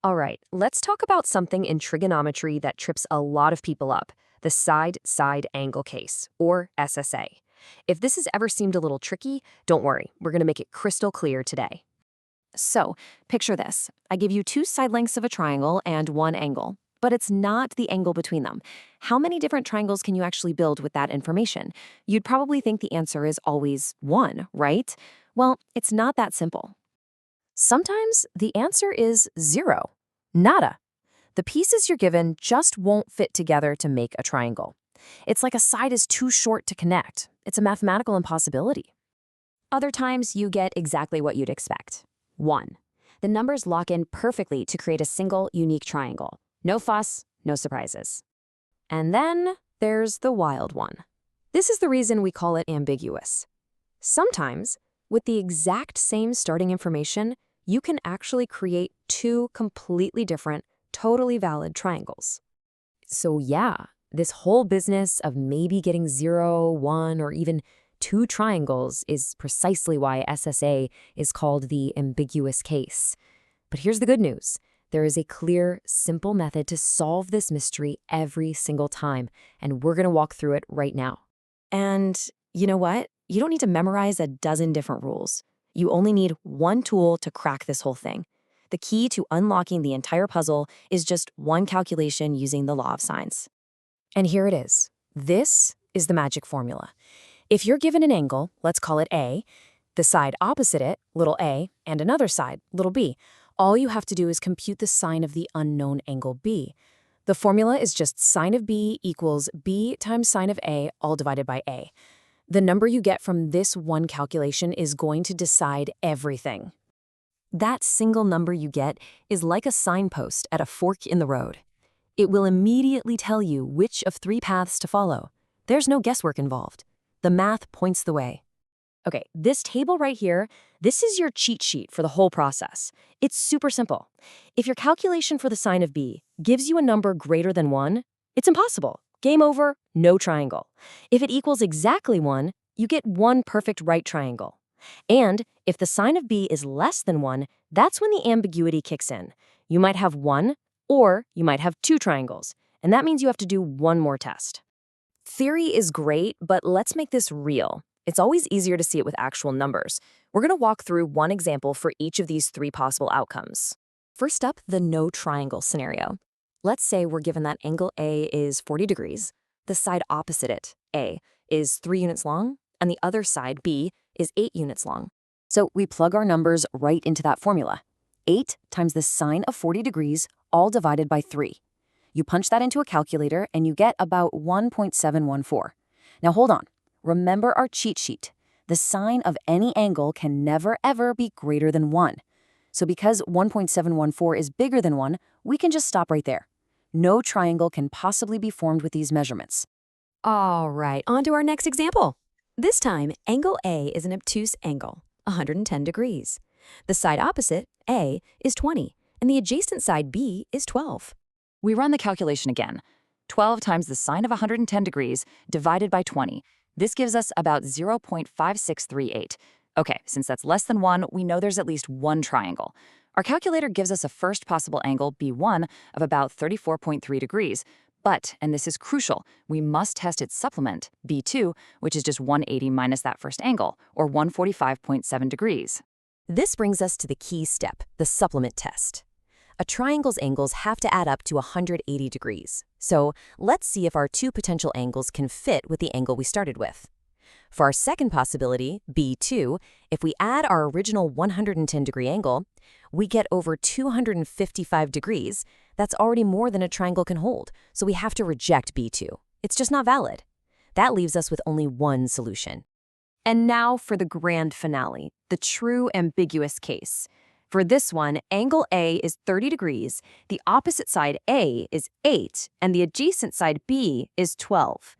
All right, let's talk about something in trigonometry that trips a lot of people up, the side-side angle case, or SSA. If this has ever seemed a little tricky, don't worry, we're going to make it crystal clear today. So, picture this. I give you two side lengths of a triangle and one angle, but it's not the angle between them. How many different triangles can you actually build with that information? You'd probably think the answer is always one, right? Well, it's not that simple. Sometimes the answer is zero. Nada. The pieces you're given just won't fit together to make a triangle. It's like a side is too short to connect. It's a mathematical impossibility. Other times, you get exactly what you'd expect. 1. The numbers lock in perfectly to create a single, unique triangle. No fuss, no surprises. And then there's the wild one. This is the reason we call it ambiguous. Sometimes, with the exact same starting information, you can actually create two completely different, totally valid triangles. So yeah, this whole business of maybe getting 0, 1, or even two triangles is precisely why SSA is called the ambiguous case. But here's the good news. There is a clear, simple method to solve this mystery every single time, and we're going to walk through it right now. And you know what? You don't need to memorize a dozen different rules. You only need one tool to crack this whole thing. The key to unlocking the entire puzzle is just one calculation using the law of sines. And here it is. This is the magic formula. If you're given an angle, let's call it A, the side opposite it, little a, and another side, little b, all you have to do is compute the sine of the unknown angle B. The formula is just sine of B equals B times sine of A, all divided by A. The number you get from this one calculation is going to decide everything. That single number you get is like a signpost at a fork in the road. It will immediately tell you which of three paths to follow. There's no guesswork involved. The math points the way. Okay, this table right here, this is your cheat sheet for the whole process. It's super simple. If your calculation for the sine of B gives you a number greater than 1, it's impossible. Game over, no triangle. If it equals exactly 1, you get one perfect right triangle. And if the sine of B is less than 1, that's when the ambiguity kicks in. You might have 1, or you might have 2 triangles, and that means you have to do one more test. Theory is great, but let's make this real. It's always easier to see it with actual numbers. We're going to walk through one example for each of these 3 possible outcomes. First up, the no triangle scenario. Let's say we're given that angle A is 40 degrees, the side opposite it, A, is 3 units long, and the other side, B, is 8 units long. So we plug our numbers right into that formula. 8 times the sine of 40 degrees, all divided by 3. You punch that into a calculator, and you get about 1.714. Now hold on. Remember our cheat sheet. The sine of any angle can never, ever be greater than 1. So because 1.714 is bigger than 1, we can just stop right there. No triangle can possibly be formed with these measurements. All right, on to our next example. This time, angle A is an obtuse angle, 110 degrees. The side opposite, A, is 20, and the adjacent side, B, is 12. We run the calculation again. 12 times the sine of 110 degrees divided by 20. This gives us about 0.5638. Okay, since that's less than 1, we know there's at least one triangle. Our calculator gives us a first possible angle, B1, of about 34.3 degrees. But, and this is crucial, we must test its supplement, B2, which is just 180 minus that first angle, or 145.7 degrees. This brings us to the key step, the supplement test. A triangle's angles have to add up to 180 degrees. So let's see if our two potential angles can fit with the angle we started with. For our second possibility, B2, if we add our original 110-degree angle, we get over 255 degrees. That's already more than a triangle can hold, so we have to reject B2. It's just not valid. That leaves us with only one solution. And now for the grand finale, the true ambiguous case. For this one, angle A is 30 degrees, the opposite side A is 8, and the adjacent side B is 12.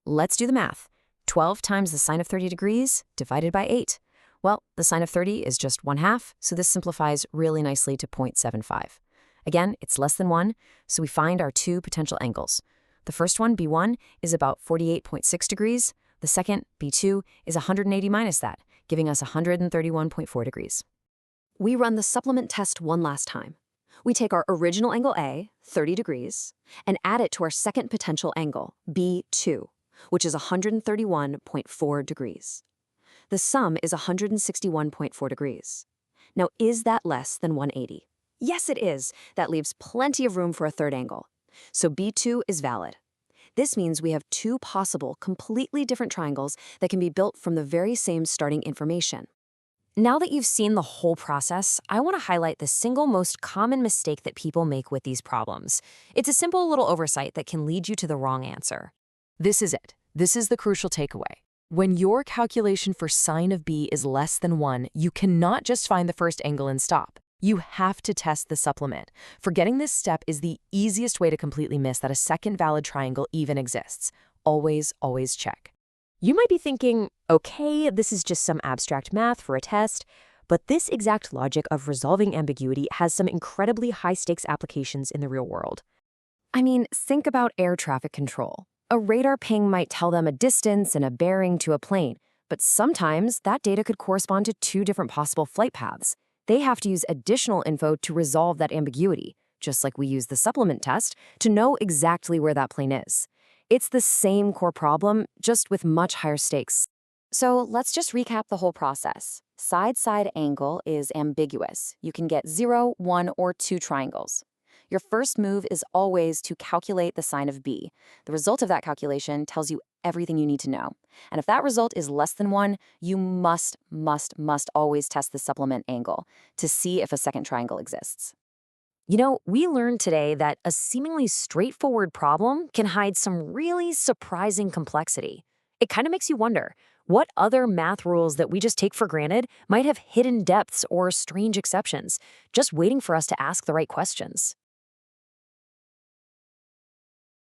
Let's do the math. 12 times the sine of 30 degrees divided by 8. Well, the sine of 30 is just 1/2, so this simplifies really nicely to 0.75. Again, it's less than 1, so we find our two potential angles. The first one, B1, is about 48.6 degrees. The second, B2, is 180 minus that, giving us 131.4 degrees. We run the supplement test one last time. We take our original angle A, 30 degrees, and add it to our second potential angle, B2, which is 131.4 degrees. The sum is 161.4 degrees. Now, is that less than 180? Yes, it is. That leaves plenty of room for a third angle. So B2 is valid. This means we have two possible, completely different triangles that can be built from the very same starting information. Now that you've seen the whole process, I want to highlight the single most common mistake that people make with these problems. It's a simple little oversight that can lead you to the wrong answer. This is it. This is the crucial takeaway. When your calculation for sine of b is less than 1, you cannot just find the first angle and stop. You have to test the supplement. Forgetting this step is the easiest way to completely miss that a second valid triangle even exists. Always, always check. You might be thinking, okay, this is just some abstract math for a test, but this exact logic of resolving ambiguity has some incredibly high-stakes applications in the real world. I mean, think about air traffic control. A radar ping might tell them a distance and a bearing to a plane, but sometimes that data could correspond to two different possible flight paths. They have to use additional info to resolve that ambiguity, just like we use the supplement test to know exactly where that plane is. It's the same core problem, just with much higher stakes. So let's just recap the whole process. Side-side angle is ambiguous. You can get 0, 1, or 2 triangles. Your first move is always to calculate the sine of b. The result of that calculation tells you everything you need to know. And if that result is less than 1, you must always test the supplement angle to see if a second triangle exists. You know, we learned today that a seemingly straightforward problem can hide some really surprising complexity. It kind of makes you wonder, what other math rules that we just take for granted might have hidden depths or strange exceptions, just waiting for us to ask the right questions?